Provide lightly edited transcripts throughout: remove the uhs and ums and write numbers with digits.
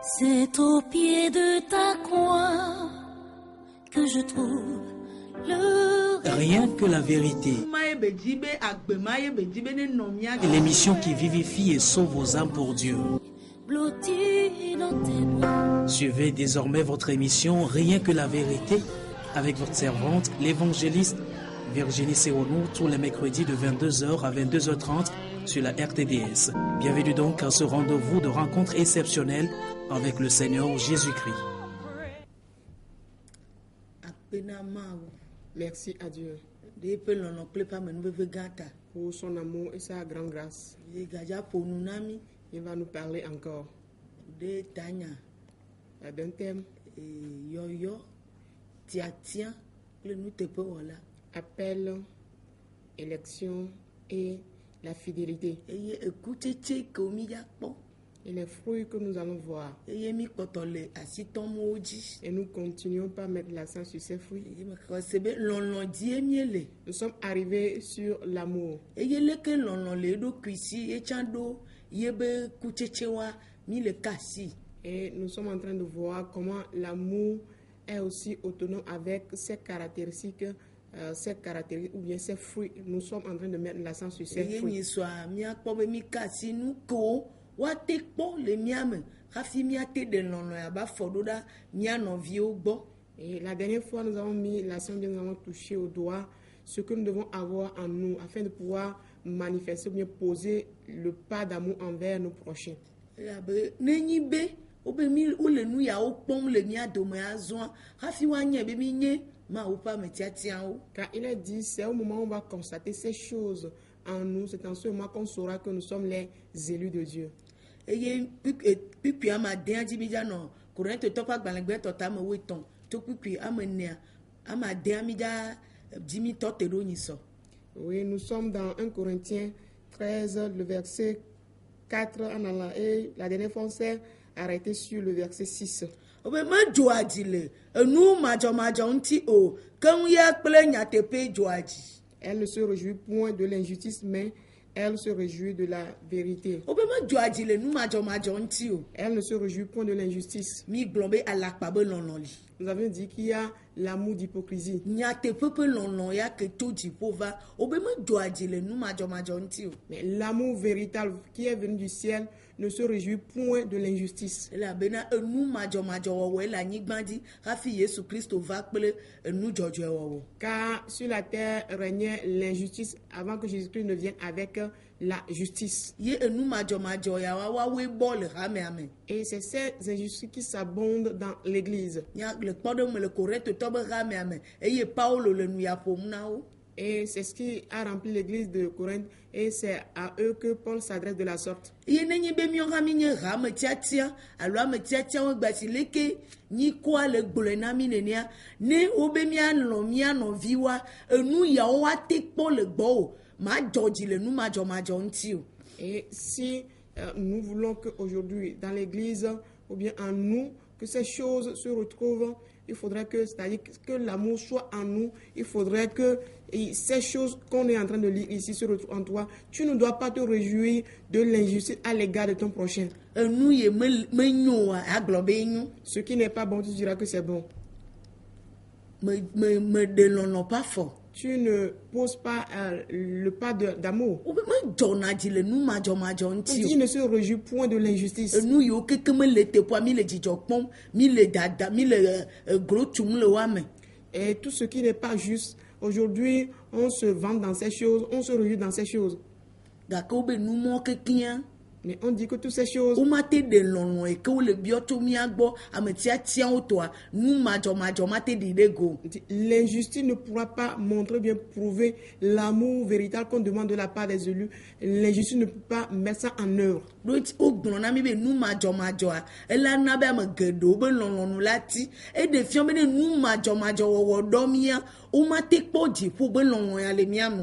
C'est au pied de ta croix que je trouve le Rien que la vérité. L'émission qui vivifie et sauve vos âmes pour Dieu. blotti dans tes bras. Suivez désormais votre émission Rien que la vérité avec votre servante, l'évangéliste Virginie Seonou, tous les mercredis de 22h à 22h30 sur la RTDS. Bienvenue donc à ce rendez-vous de rencontre exceptionnelle avec le Seigneur Jésus-Christ. Merci à Dieu pour son amour et sa grande grâce. Il va nous parler encore d'un thème. Appel, élection et la fidélité. Et les fruits que nous allons voir. Et nous continuons par mettre l'accent sur ces fruits. Nous sommes arrivés sur l'amour. Et nous sommes en train de voir comment l'amour est aussi autonome avec ses caractéristiques, ou bien ses fruits. Nous sommes en train de mettre l'accent sur ces fruits. Et la dernière fois, nous avons mis l'accent, nous avons touché au doigt ce que nous devons avoir en nous afin de pouvoir manifester ou bien poser le pas d'amour envers nos prochains. Car il est dit, c'est au moment où on va constater ces choses en nous, c'est en ce moment qu'on saura que nous sommes les élus de Dieu. Et oui, nous sommes dans 1 Corinthiens 13, le verset 4 en allant. Et la dernière fois, on s'est arrêté sur le verset 6. Elle ne se réjouit point de l'injustice, mais elle se réjouit de la vérité. Elle ne se réjouit point de l'injustice. Nous avons dit qu'il y a l'amour d'hypocrisie. Mais l'amour véritable qui est venu du ciel ne se réjouit point de l'injustice. Car sur la terre régnait l'injustice avant que Jésus-Christ ne vienne avec la justice. Et c'est ces injustices qui s'abondent dans l'église. Et c'est ce qui a rempli l'église de Corinthe. Et c'est à eux que Paul s'adresse de la sorte. Et si nous voulons qu'aujourd'hui, dans l'église, ou bien en nous, que ces choses se retrouvent, il faudrait que, c'est-à-dire que l'amour soit en nous, il faudrait que ces choses qu'on est en train de lire ici se retrouvent en toi. Tu ne dois pas te réjouir de l'injustice à l'égard de ton prochain. Ce qui n'est pas bon, tu diras que c'est bon. Tu ne poses pas le pas d'amour. Il ne se réjouit point de l'injustice. Et tout ce qui n'est pas juste, aujourd'hui, on se vante dans ces choses, on se réjouit dans ces choses. Mais on dit que toutes ces choses, l'injustice ne pourra pas montrer, bien prouver l'amour véritable qu'on demande de la part des élus. L'injustice ne peut pas mettre ça en œuvre.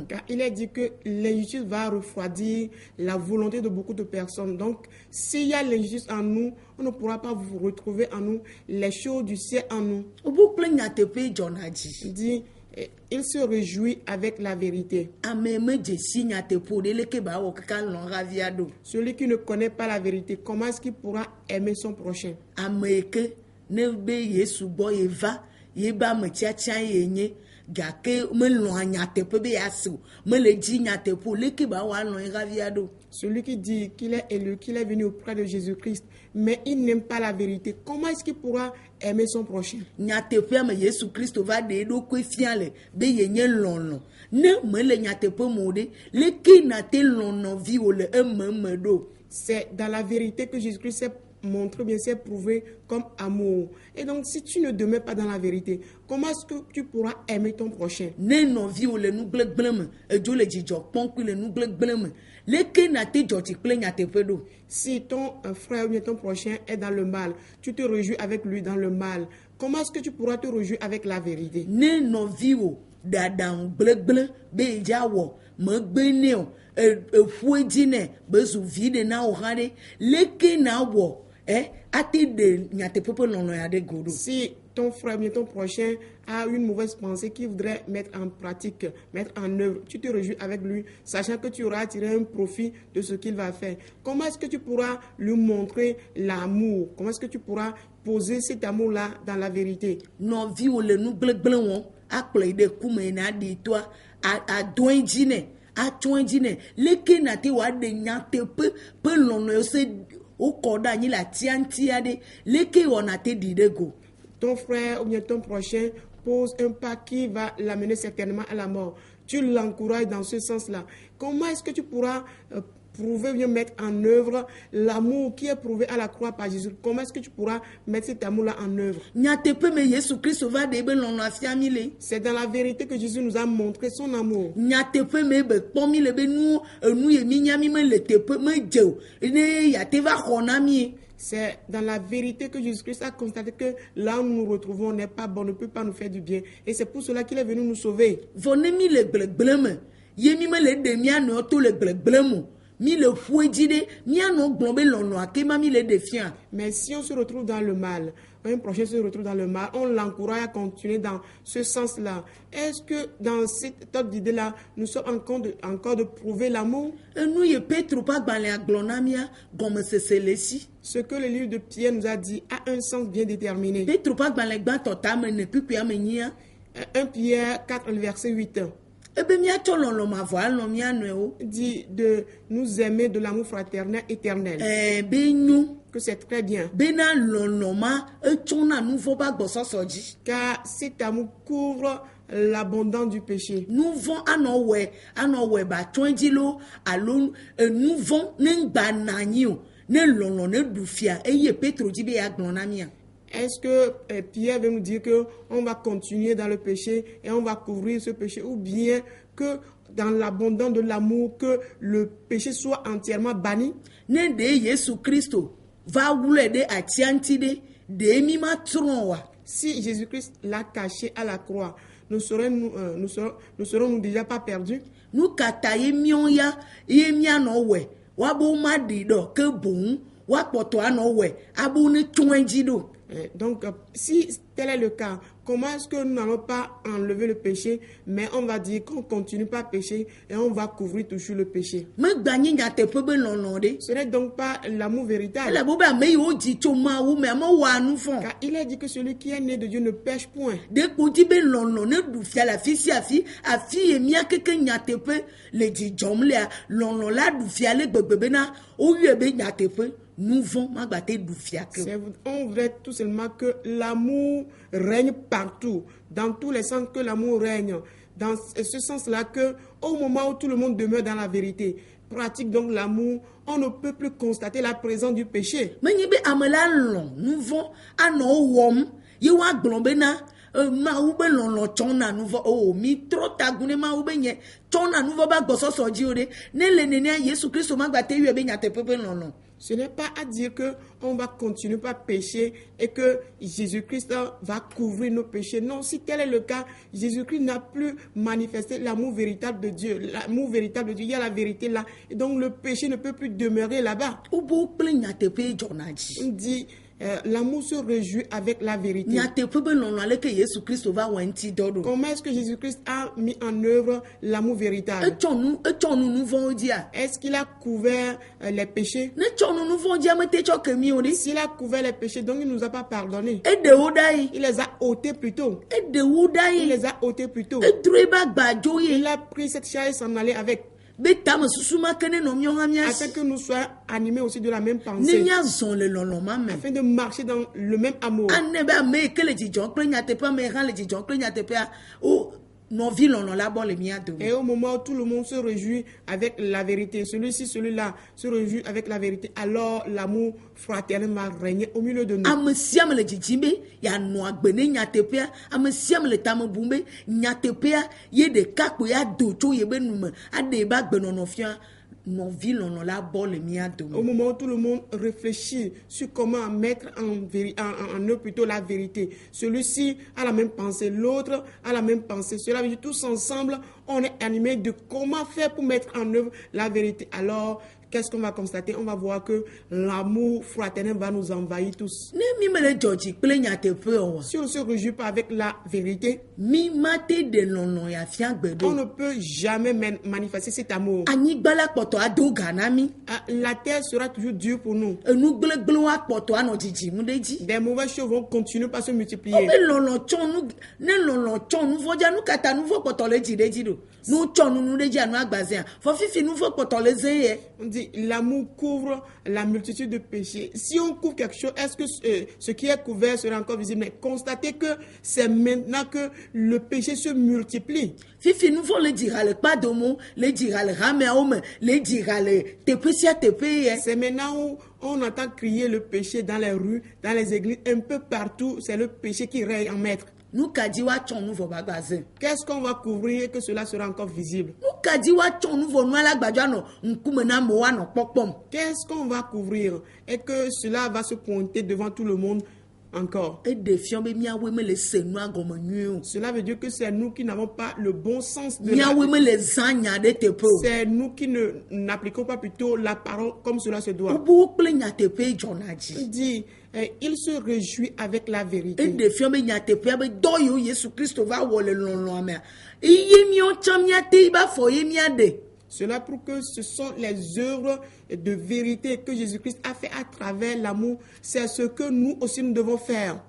Car il est dit que l'injustice va refroidir la volonté de beaucoup de personnes. Donc, s'il y a l'injustice en nous, on ne pourra pas vous retrouver en nous les choses du ciel en nous. Il dit, Et il se réjouit avec la vérité. Celui qui ne connaît pas la vérité, comment est-ce qu'il pourra aimer son prochain? Celui qui dit qu'il est élu, qu'il est venu auprès de Jésus-Christ, mais il n'aime pas la vérité, comment est-ce qu'il pourra aimer son prochain? C'est dans la vérité que Jésus-Christ s'est montré, bien s'est prouvé comme amour. Et donc, si tu ne demeures pas dans la vérité, comment est-ce que tu pourras aimer ton prochain? Si ton frère ou bien ton prochain est dans le mal, tu te réjouis avec lui dans le mal, comment est-ce que tu pourras te réjouir avec la vérité? Si ton frère ou ton prochain a une mauvaise pensée qu'il voudrait mettre en pratique, mettre en œuvre, tu te réjouis avec lui, sachant que tu auras tiré un profit de ce qu'il va faire. Comment est-ce que tu pourras lui montrer l'amour? Comment est-ce que tu pourras poser cet amour-là dans la vérité? Ton frère ou bien ton prochain pose un pas qui va l'amener certainement à la mort. Tu l'encourages dans ce sens-là. Comment est-ce que tu pourras prouver, bien mettre en œuvre l'amour qui est prouvé à la croix par Jésus? Comment est-ce que tu pourras mettre cet amour-là en œuvre? C'est dans la vérité que Jésus nous a montré son amour. C'est dans la vérité que Jésus-Christ a constaté que là où nous nous retrouvons n'est pas bon, ne peut pas nous faire du bien. Et c'est pour cela qu'il est venu nous sauver. Mais si on se retrouve dans le mal, un prochain se retrouve dans le mal, on l'encourage à continuer dans ce sens-là. Est-ce que dans cette autre idée-là, nous sommes encore de prouver l'amour? Ce que le livre de Pierre nous a dit a un sens bien déterminé. 1 Pierre 4, verset 8. Dit de nous aimer de l'amour fraternel éternel. Que c'est très bien. Car cet amour couvre l'abondance du péché. Est-ce que Pierre veut nous dire qu'on va continuer dans le péché et on va couvrir ce péché, ou bien que dans l'abondance de l'amour, que le péché soit entièrement banni? Si Jésus-Christ l'a caché à la croix, nous serons déjà pas perdus? Donc, si tel est le cas, comment est-ce que nous n'allons pas enlever le péché, mais on va dire qu'on ne continue pas à pécher et on va couvrir toujours le péché? Ce n'est donc pas l'amour véritable. Car il a dit que celui qui est né de Dieu ne pêche point. On voudrait tout seulement que l'amour règne partout, dans tous les sens, que l'amour règne. Dans ce sens-là, que au moment où tout le monde demeure dans la vérité, pratique donc l'amour, on ne peut plus constater la présence du péché. Ce n'est pas à dire qu'on va continuer à pécher et que Jésus-Christ va couvrir nos péchés. Non, si tel est le cas, Jésus-Christ n'a plus manifesté l'amour véritable de Dieu. L'amour véritable de Dieu, il y a la vérité là. Et donc le péché ne peut plus demeurer là-bas. On dit L'amour se réjouit avec la vérité. Comment est-ce que Jésus-Christ a mis en œuvre l'amour véritable? Est-ce qu'il a couvert les péchés? S'il a couvert les péchés, donc il ne nous a pas pardonné. Il les a ôtés plutôt. Il les a ôtés plutôt. Il a pris cette charge et s'en allait avec. Afin que nous soyons animés aussi de la même pensée. Afin de marcher dans le même amour. Et au moment où tout le monde se réjouit avec la vérité, celui-ci, celui-là se réjouit avec la vérité, alors l'amour fraternel va régner au milieu de nous. Au moment où tout le monde réfléchit sur comment mettre en œuvre plutôt la vérité, celui-ci a la même pensée, l'autre a la même pensée. Cela veut dire tous ensemble, on est animés de comment faire pour mettre en œuvre la vérité. Alors, qu'est-ce qu'on va constater? On va voir que l'amour fraternel va nous envahir tous. Si on ne se réjouit pas avec la vérité, on ne peut jamais manifester cet amour. La terre sera toujours dure pour nous. Des mauvaises choses vont continuer par se multiplier. On dit l'amour couvre la multitude de péchés. Si on couvre quelque chose, est-ce que ce qui est couvert sera encore visible? Mais constatez que c'est maintenant que le péché se multiplie. C'est maintenant où on entend crier le péché dans les rues, dans les églises, un peu partout, c'est le péché qui règne en maître. Qu'est-ce qu'on va couvrir et que cela sera encore visible? Qu'est-ce qu'on va couvrir et que cela va se pointer devant tout le monde encore? Cela veut dire que c'est nous qui n'avons pas le bon sens de c'est nous qui n'appliquons pas plutôt la parole comme cela se doit. Il dit, il se réjouit avec la vérité. Cela prouve que ce sont les œuvres de vérité que Jésus-Christ a fait à travers l'amour. C'est ce que nous aussi nous devons faire.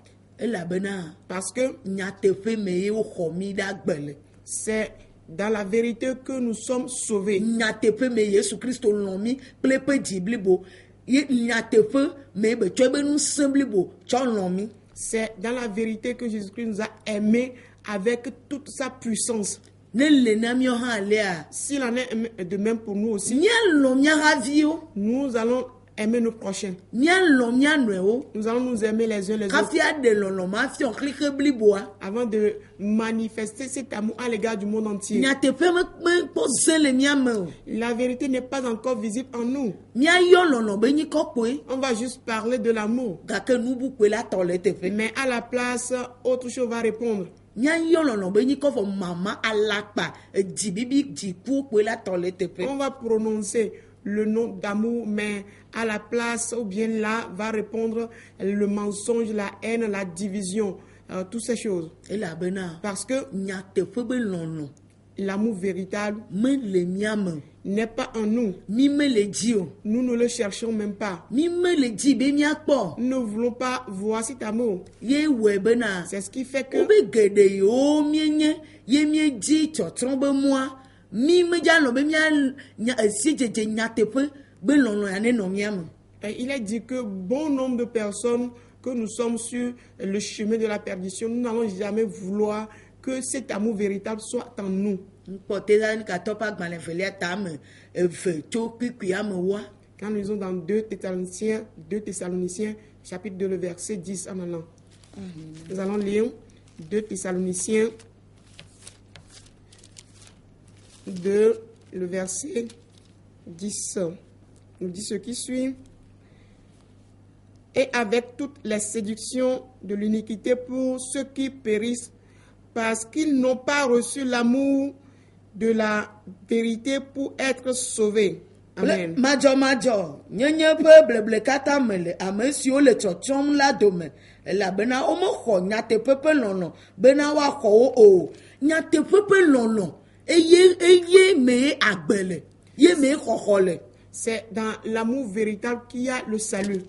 Parce que c'est dans la vérité que nous sommes sauvés. C'est dans la vérité que Jésus-Christ nous a aimés avec toute sa puissance. S'il en est de même pour nous aussi, nous allons aimer nos prochains. Nous allons nous aimer les uns les autres. Avant de manifester cet amour à l'égard du monde entier. La vérité n'est pas encore visible en nous. On va juste parler de l'amour. Mais à la place, autre chose va répondre. On va prononcer le nom d'amour, mais à la place ou bien là va répondre le mensonge, la haine, la division, toutes ces choses. Parce que l'amour véritable n'est pas en nous. Nous ne le cherchons même pas. Nous ne voulons pas voir cet amour. C'est ce qui fait que il est dit que bon nombre de personnes que nous sommes sur le chemin de la perdition, nous n'allons jamais vouloir que cet amour véritable soit en nous. Quand nous lisons dans 2 Thessaloniciens, chapitre 2, le verset 10 en allant. Nous allons lire 2 Thessaloniciens 2, le verset 10. Nous dit ce qui suit. Et avec toutes les séductions de l'iniquité pour ceux qui périssent, parce qu'ils n'ont pas reçu l'amour de la vérité pour être sauvés. Amen. Majo, nyenye pe bleble kata mele, ame siwo le tsɔtsɔm la dome, elabena womexɔ nyateƒe lɔlɔ, bena woaxɔ wo o. Nyateƒe lɔlɔ, eye me agbele, ye me xɔxɔ le. C'est dans l'amour véritable qu'il y a le salut.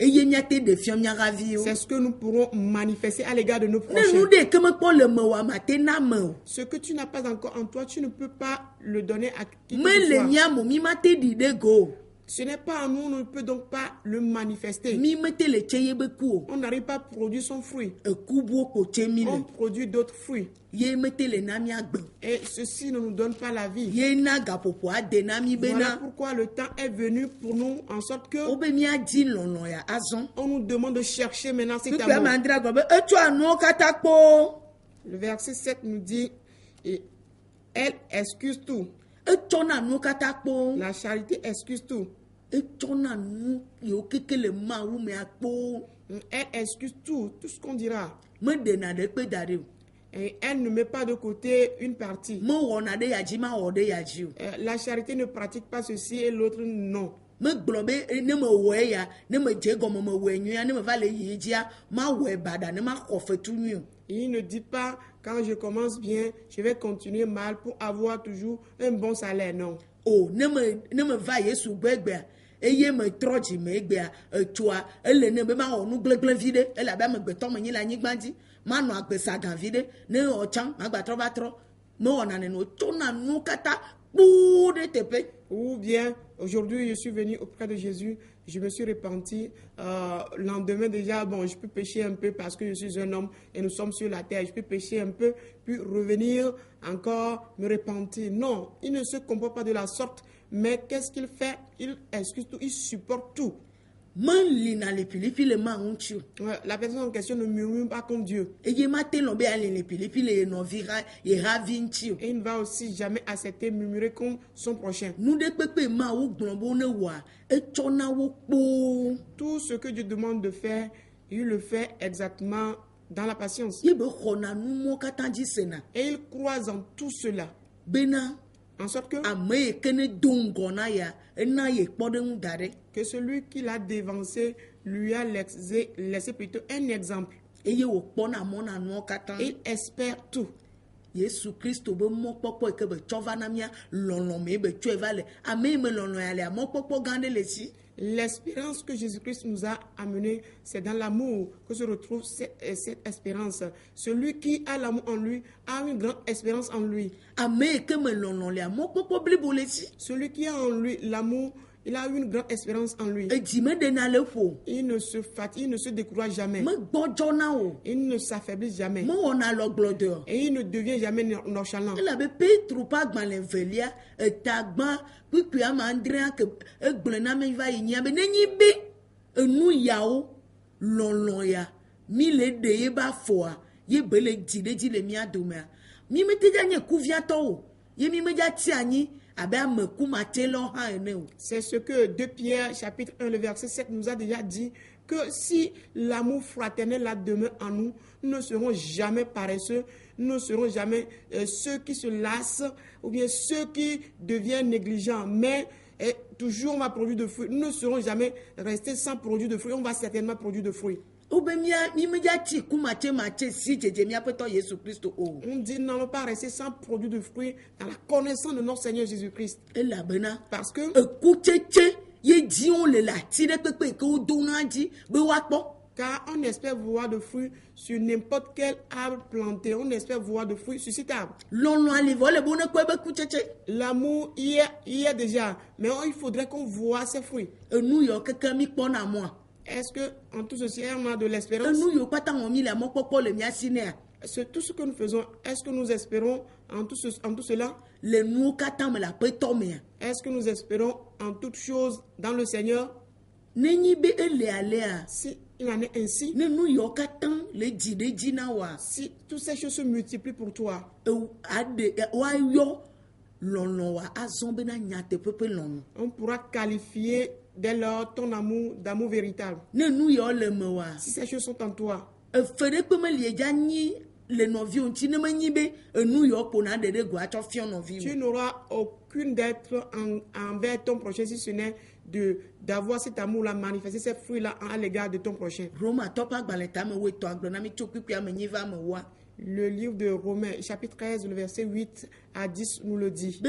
Eye nyate de fiam nyaravi o. C'est ce que nous pourrons manifester à l'égard de nos Ne prochains. nous de keme kpɔ le me wa mate na me o. Ce que tu n'as pas encore en toi, tu ne peux pas le donner à qui que Me ce le soit. miamo mi mate di de go. Ce n'est pas à nous, on ne peut donc pas le manifester. Mi mete le tse ye be ku o. On n'arrive pas à produire son fruit. Ekubuo ko tse mi On le. produit d'autres fruits. Ye mete le na mi agbe. Et ceci ne nous donne pas la vie. Ye na gapopo ade na mi Voilà bena. pourquoi le temps est venu pour nous, en sorte que Obe mi adi lɔlɔ ya azɔn. on nous demande de chercher maintenant cet Tukpe amour. mandra gbe be etsɔ anuwo kata kpɔ. Le verset 7 nous dit, et elle excuse tout. Etsɔ na nuwo kata kpɔ. La charité excuse tout. Etsɔ na nu yiwo keke le mawu me akpɔ. Elle excuse tout ce qu'on dira. Me dena ɖe kpe da ɖe o. Et elle ne met pas de côté une partie. Me wɔna ɖe yadzi ma wɔ ɖe yadzi o. La charité ne pratique pas ceci et l'autre non. Me gblɔ be ne me wɔe ya, ne me dze gɔme me wɔe nyuia, ne me va le yi dzia, ma wɔe baɖa ne ma xɔ fetu nyui o. Il ne dit pas, quand je commence bien, je vais continuer mal pour avoir toujours un bon salaire. Non. O ne me va Yesu gbɔ egbea, eye me trɔ dzi me egbea, etsoa ele ne be ma wɔ nu gblẽgblẽ vi ɖe, elabe amegbetɔ me nyi le anyigba dzi, ma nɔ agbe sa gã vi ɖe, ne ɔtsã ma gba trɔ va trɔ, me wɔna nene o, tso na nu katã kpuu ɖe teƒe. Ou bien, aujourd'hui, je suis venu auprès de Jésus, je me suis repenti. Lendemain, déjà, bon, je peux pécher un peu parce que je suis un homme et nous sommes sur la terre. Je peux pécher un peu, puis revenir encore me repentir. Non, il ne se comporte pas de la sorte. Mais qu'est-ce qu'il fait? Il excuse tout, il supporte tout. Me li na le pilipi le ma ŋutsu. La personne en question ne murmure pas comme Dieu. Eye ma te lɔ be ale le pilipi le nɔvi ha ye havi ŋuti o. Et il ne va aussi jamais accepter murmurer comme son prochain. Nu ɖe kpekpe ma wo gblɔ be ne wɔa, etsɔ na wo kpoo. Tout ce que Dieu demande de faire, il le fait exactement dans la patience. Ye be xɔna nu mɔ katã dzi sena. Et il croise en tout cela. Bena En sorte que ame yi ke ne do ŋgɔ na ya, ena ye kpɔɖeŋu da ɖe. que celui qui l'a dévancé lui a laissé plutôt un exemple. Eye wòkpɔna mɔ na nuwo katã. Il espère tout. Yesu Kristo be mɔkpɔkpɔ yi ke be tsɔ va na mía lɔlɔme be tsɔe va le. Ame yi me lɔlɔ ya lea, mɔkpɔkpɔ gã ɖe le si. L'espérance que Jésus-Christ nous a amenée, c'est dans l'amour que se retrouve cette espérance. Celui qui a l'amour en lui a une grande espérance en lui. Ame yi ke me lɔlɔ lea, mɔkpɔkpɔ blibo le si. Celui qui a en lui l'amour, il a une grande espérance en lui. Edzi me ɖena le ƒo. Il ne se fatigue, il ne se décourage jamais. Me gbɔdzɔna o. Il ne s'affaiblit jamais. Me wɔna lɔgblɔdɔ o. Et il ne devient jamais nonchalant. Elabe Petro ƒe agbalẽ velia, etagba kpikpui ame adrea ke egblẽ na me va yi nyia be nenyi be enu yawo lɔlɔ ya mi le ɖe ye ba fɔa ye be le dzi ɖe dzi le mía domea. Mi mete dza nye kuviatɔwo ye mi me dza ti anyi abe ame kumatelɔ hã ene o. C'est ce que 2 Pierre chapitre 1 le verset 7 nous a déjà dit, que si l'amour fraternel là demeure en nous, nous ne serons jamais paresseux, nous ne serons jamais ceux qui se lassent ou bien ceux qui deviennent négligents, mais toujours on va produire de fruits. Nous ne serons jamais restés sans produire de fruits, on va certainement produire de fruits. Obe mi me dza ti kumate si dzedze míaƒetɔ Yesu Kristo o. On dit non, on ne va pas rester sans produire de fruits dans la connaissance de notre Seigneur Jésus-Christ. Elabena Parce que ekutsetse ye diwo le le ati ɖe kpekpe yi ke wodo na dzi be woakpɔ. car on espère voir de fruits sur n'importe quel arbre planté. On espère voir de fruits sur cet arbre. Lɔlɔ ali vɔ le bo ne kpɔ ebe kutsetse. L'amour y est déjà, mais il faudrait qu'on voit ces fruits. Enu yɔ keke mi kpɔna mɔa. Est-ce que en tout ceci on a de l'espérance? Enu yɔ kpata wɔ mi le mɔkpɔkpɔ le mía si nea. C'est tout ce que nous faisons. Est-ce que nous espérons en tout cela? Le nuwo katã me le aƒetɔ mea. Est-ce que nous espérons en toutes choses dans le Seigneur? Nenyi be ele alea. Si il en est ainsi, Ne nu yɔ katã le dzi ɖe dzi na wa. si toutes ces choses se multiplient pour toi, Ade woayɔ lɔlɔ wa azɔ bena nyateƒeƒe lɔlɔ. on pourra qualifier dès lors ton amour d'amour véritable. Ne nu yɔ le me wa. Si ces choses sont en toi, Efe ɖe kpe me lie dza nyi le nɔviwo ŋuti ne menyi be enu yɔ ƒona ɖe ɖe go atsɔ fiɔ nɔviwo. tu n'auras aucune d'être envers ton prochain si ce n'est d'avoir cet amour-là, manifester ces fruits-là à l'égard de ton prochain. Le livre de Romains, chapitre 13, le verset 8 à 10, nous le dit. On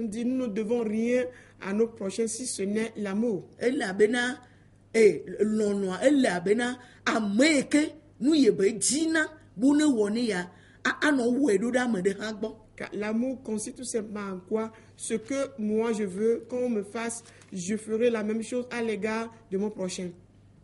dit, nous ne devons rien à nos prochains si ce n'est l'amour. Car l'amour consiste tout simplement en quoi? Ce que moi je veux qu'on me fasse, je ferai la même chose à l'égard de mon prochain.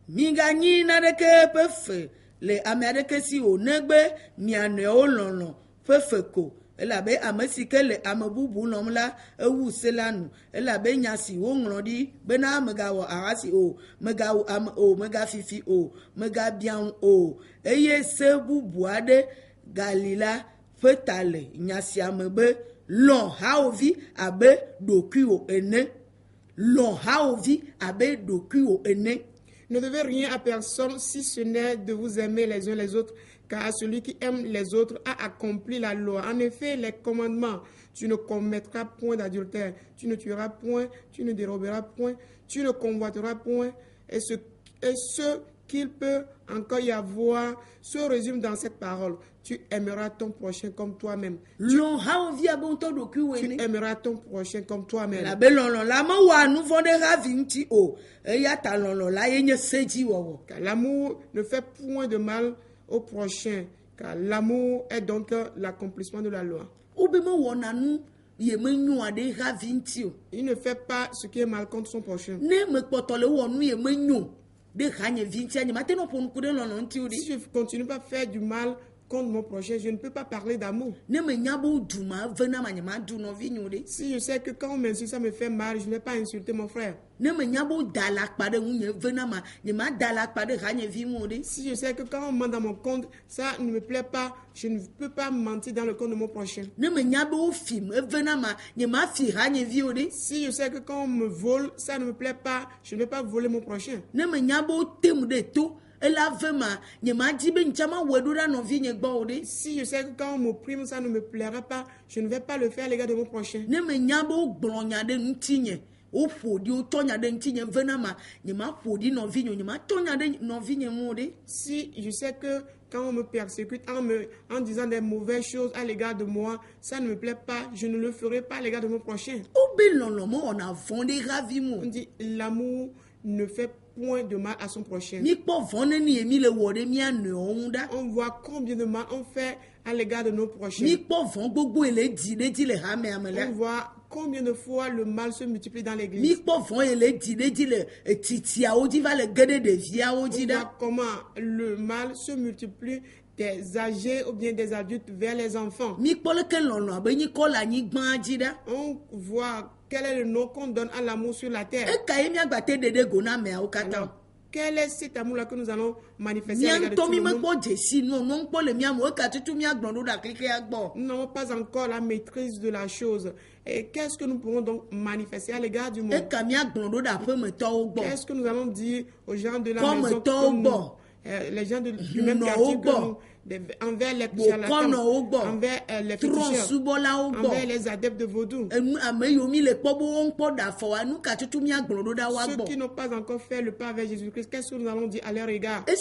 Migani na deke pefe le amérique si o negbe miane o lolo pefe ko elabe amesike le amebubu nomla ewu selanu elabe nyasi wo nglodi bena megawo arasi o megawo am o mega fifi o mega bian o eye se bubu ade galila fetale nyasi amebe lon haovi abe dokuo ene lon haovi abe dokuo ene. Ne devez rien à personne si ce n'est de vous aimer les uns les autres, car celui qui aime les autres a accompli la loi. En effet, les commandements, tu ne commettras point d'adultère, tu ne tueras point, tu ne déroberas point, tu ne convoiteras point, et ce qu'il peut encore y avoir se résume dans cette parole. Tu aimeras ton prochain comme toi-même. Tu aimeras ton prochain comme toi-même. Car l'amour ne fait point de mal au prochain, car l'amour est donc l'accomplissement de la loi. Il ne fait pas ce qui est mal contre son prochain. Si je ne continue pas à faire du mal contre mon prochain, je ne peux pas parler d'amour. Si je sais que quand on m'insulte, ça me fait mal, je ne vais pas insulter mon frère. Si je sais que quand on ment dans mon compte, ça ne me plaît pas, je ne peux pas mentir dans le compte de mon prochain. Si je sais que quand on me vole, ça ne me plaît pas, je ne vais pas voler mon prochain. Si je sais que quand on m'opprime, ça ne me plaira pas, je ne vais pas le faire à l'égard de mon prochain. Si je sais que quand on me persécute en disant des mauvaises choses à l'égard de moi, ça ne me plaît pas, je ne le ferai pas à l'égard de mon prochain. On dit l'amour ne fait point de mal à son prochain. On voit combien de mal on fait à l'égard de nos prochains. On voit combien de fois le mal se multiplie dans l'église. On voit comment le mal se multiplie des âgés ou bien des adultes vers les enfants. On voit quel est le nom qu'on donne à l'amour sur la terre. Alors, quel est cet amour-là que nous allons manifester à l'égard de tout le monde? Nous n'avons pas encore la maîtrise de la chose. Et qu'est-ce que nous pourrons donc manifester à l'égard du monde? Qu'est-ce que nous allons dire aux gens de la maison comme nous, les gens du même quartier que nous, envers les charlatans, envers les féticheurs, envers les adeptes de vaudou, ceux qui n'ont pas encore fait le pas vers Jésus-Christ, qu'est-ce que nous allons dire à leur égard? Et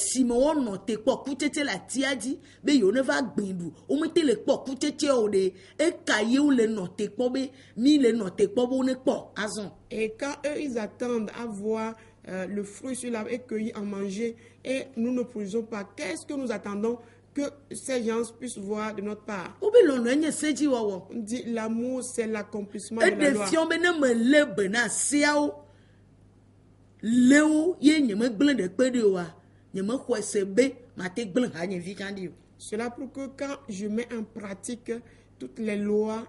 quand eux, ils attendent à voir le fruit sur l'arbre et cueillir, en manger, et nous ne produisons pas, qu'est-ce que nous attendons que ces gens puissent voir de notre part? On dit l'amour, c'est l'accomplissement de la loi. Cela pour que quand je mets en pratique toutes les lois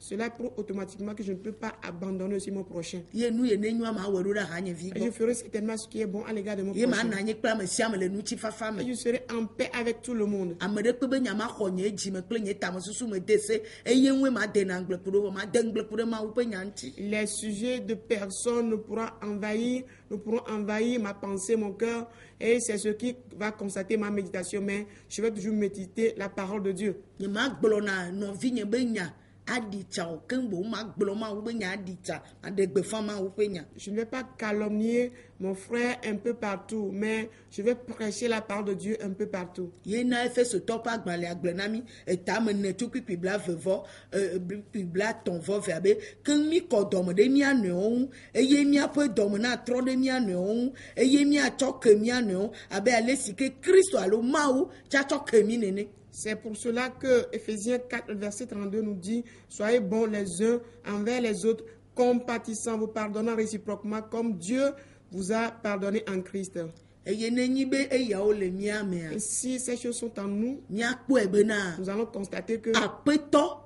cela prouve automatiquement que je ne peux pas abandonner aussi mon prochain. Ye nu ye ne nyua ma weru da ha nye Et vigo. je ferai certainement ce qui est bon à l'égard de mon Ye ma prochain. na nye kpla me sia me le nu chi fafa Et me. je serai en paix avec tout le monde. Amede pe be nya ma xɔ nye dzi me kple nye tame susu me dese eye nwe ma de na ngbleku ma de ngbleku de ma wo pe nya nti. Les sujets de personnes ne pourront envahir ma pensée, mon cœur. Et c'est ce qui va constater ma méditation. Mais je vais toujours méditer la parole de Dieu. Nye ma gblɔ na nɔvi nye be nya adi tsa o keŋ bo ma gblɔ ma wo be nya adi tsa ma de gbe fa ma wo pe nya. Je ne vais pas calomnier mon frère un peu partout, mais je vais prêcher la parole de Dieu un peu partout. Ye na Efesotɔ ƒe agbalẽ agblẽ na mi etame ne tso kpikpi bla vevɔ kpikpi bla tɔ̃vɔ via be keŋ mi kɔ dɔme ɖe mía nɔewo ŋu eye míaƒe dɔme na trɔ ɖe mía nɔewo ŋu eye míatsɔ ke mía nɔewo abe ale si ke Kristo alo Mawu tsatsɔ ke mi nene. C'est pour cela que Éphésiens 4, verset 32 nous dit « Soyez bons les uns envers les autres, compatissants, vous pardonnant réciproquement, comme Dieu vous a pardonné en Christ. Eye ne nyi be eyawo le mía mea Et si ces choses sont en nous, míakpɔe bena nous allons constater que aƒetɔ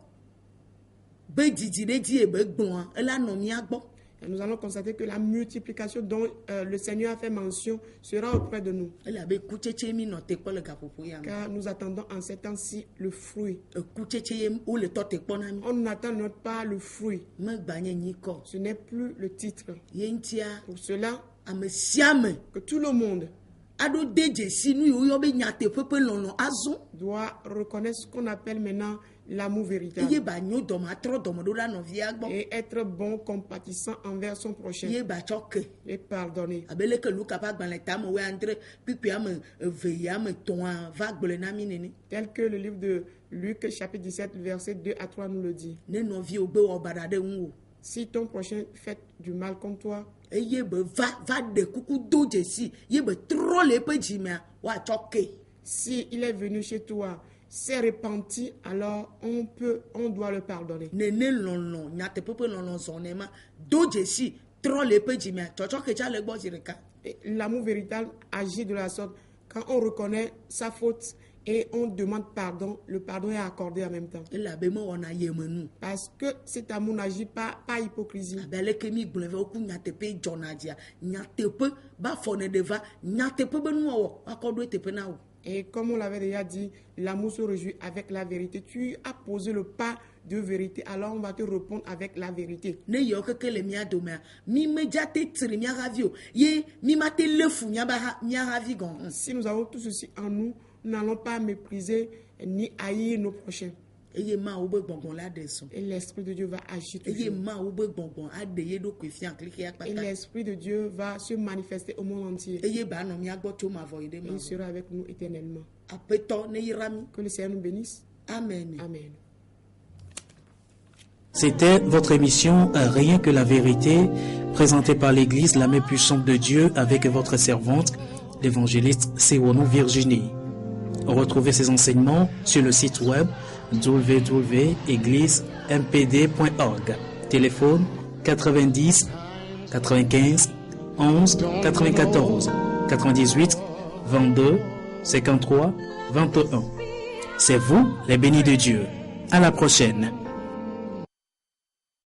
be dzidzi ɖe dzi ebe gbɔ̃a ela nɔ mía gbɔ. nous allons constater que la multiplication dont le Seigneur a fait mention sera auprès de nous. Elabe kutsetse mi nɔ teƒe le gaƒoƒo ya me. Car nous attendons en ces temps-ci le fruit. Kutsetse ye wo le tɔ te kpɔ na mi. On n'attend pas le fruit. Megba nye nyi kɔ. Ce n'est plus le titre. Ye ŋutia Pour cela, ame sia ame que tout le monde aɖo de dzesi nu yiwo yɔ be nyateƒe ƒe lɔlɔ azɔ doit reconnaître ce qu'on appelle maintenant l'amour véritable. eye ba nyo dɔme atrɔ dɔme ɖo ɖa nɔvia gbɔ Et être bon, compatissant envers son prochain. ye ba tsɔ ke Et pardonner. abe leke Luka ƒe agbalẽ tame wo andre kpikpi ame eve yi ame tɔ̃a va gblɔe na mi nene. Tel que le livre de Luc, chapitre 17, verset 2 à 3 nous le dit. Ne nɔviwo gbe wɔ baɖa ɖe ŋu o Si ton prochain fait du mal contre toi, eye be va ɖe kuku do dzesi ye be trɔ le eƒe dzimea woatsɔ ke. si il est venu chez toi, s'est repenti, alors on doit le pardonner. Nene lɔlɔ nyateƒe ƒe lɔlɔ zɔ ne ma do dzesi trɔ le eƒe dzimea tsɔtsɔ ke tsa le gbɔ zi ɖeka. Et l'amour véritable agit de la sorte. Quand on reconnaît sa faute et on demande pardon, le pardon est accordé en même temps. Elabe mewɔna yemenu. Parce que cet amour n'agit pas hypocrisie. Abe aleke mi gblɔe va woku nyateƒe dzɔna dzia nyateƒe ba fɔ ne ɖe va nyateƒe be nuwɔwɔ akɔ ɖo teƒe na wo. Et comme on l'avait déjà dit, l'amour se réjouit avec la vérité. Tu as posé le pas de vérité, alors on va te répondre avec la vérité. Ne yiwo keke le mía domea mi medza te tri mía havi o ye mi ma te le fu mía havi gɔn. Si nous avons tout ceci en nous, nous n'allons pas mépriser ni haïr nos prochains. Eye ma wo be gbɔngbɔn la ɖe sɔn. Et l'Esprit de Dieu va agir Eye toujours. ma wo be gbɔngbɔn aɖe ye ɖokui fia klike Et akpata. l'Esprit de Dieu va se manifester au monde entier. Eye ba nɔ mía gbɔ tso mavɔ yi ɖe Et ma il vɔ. sera avec nous éternellement. Aƒetɔ ne yra mi. Que le Seigneur nous bénisse. Amen. Amen. C'était votre émission Rien que la vérité, présentée par l'Église la main puissante de Dieu avec votre servante, l'évangéliste Sewono Virginie. Retrouvez ces enseignements sur le site web www.égliseMPD.org. Téléphone 90 95 11 94 98 22 53 21. C'est vous les bénis de Dieu. À la prochaine.